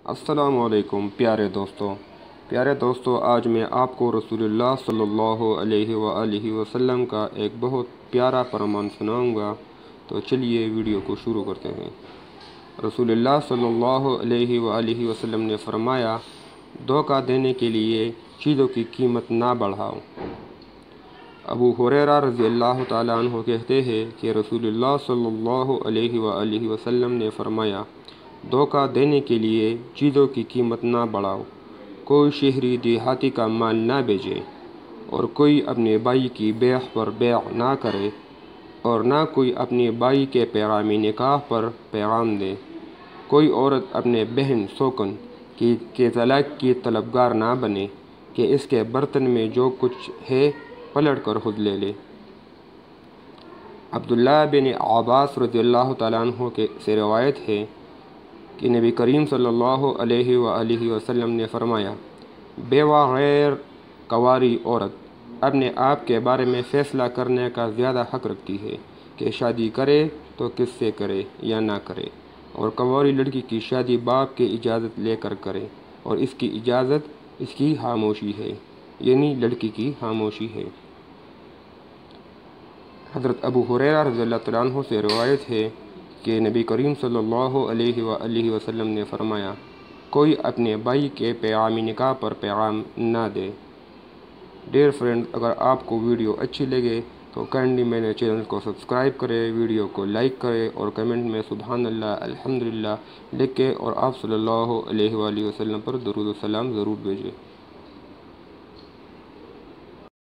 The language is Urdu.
السلام علیکم پیارے دوستوں، آج میں آپ کو رسول اللہ صلی اللہ علیہ وآلہ وسلم کا ایک بہت پیارا فرمان سناؤں گا۔ تو چلیے ویڈیو کو شروع کرتے ہیں۔ رسول اللہ صلی اللہ علیہ وآلہ وسلم نے فرمایا، دھوکہ دینے کے لیے چیزوں کی قیمت نہ بڑھاؤ۔ ابو ہریرہ رضی اللہ تعالیٰ عنہ کہتے ہیں کہ رسول اللہ صلی اللہ علیہ وآلہ وسلم نے فرمایا، دھوکہ دینے کے لیے چیزوں کی قیمت نہ بڑھاؤ۔ کوئی شہری دیہاتی کا مال نہ بیچے، اور کوئی اپنے بھائی کی بیع پر بیع نہ کرے، اور نہ کوئی اپنے بھائی کے پیغامی نکاح پر پیغام دے۔ کوئی عورت اپنے بہن سوکن کے طلاق کی طلبگار نہ بنے کہ اس کے برتن میں جو کچھ ہے پلٹ کر خود لے لے۔ عبداللہ بن عباس رضی اللہ تعالیٰ عنہ سے روایت ہے کہ نبی کریم صلی اللہ علیہ وآلہ وسلم نے فرمایا، بیوہ غیر کنواری عورت اپنے آپ کے بارے میں فیصلہ کرنے کا زیادہ حق رکھتی ہے کہ شادی کرے تو کس سے کرے یا نہ کرے، اور کنواری لڑکی کی شادی باپ کی اجازت لے کر کرے، اور اس کی اجازت اس کی خاموشی ہے، یعنی لڑکی کی خاموشی ہے۔ حضرت ابو ہریرہ رضی اللہ تعالیٰ عنہ سے روایت ہے کہ نبی کریم صلی اللہ علیہ وآلہ وسلم نے فرمایا، کوئی اپنے بھائی کے پیغامی نکاح پر پیغام نہ دے۔ ڈیئر فرینڈ، اگر آپ کو ویڈیو اچھی لگے تو کائنڈلی میرے چینل کو سبسکرائب کرے، ویڈیو کو لائک کرے، اور کمنٹ میں سبحان اللہ الحمدللہ لکھ کے اور آپ صلی اللہ علیہ وآلہ وسلم پر درود و سلام ضرور بھیجیں۔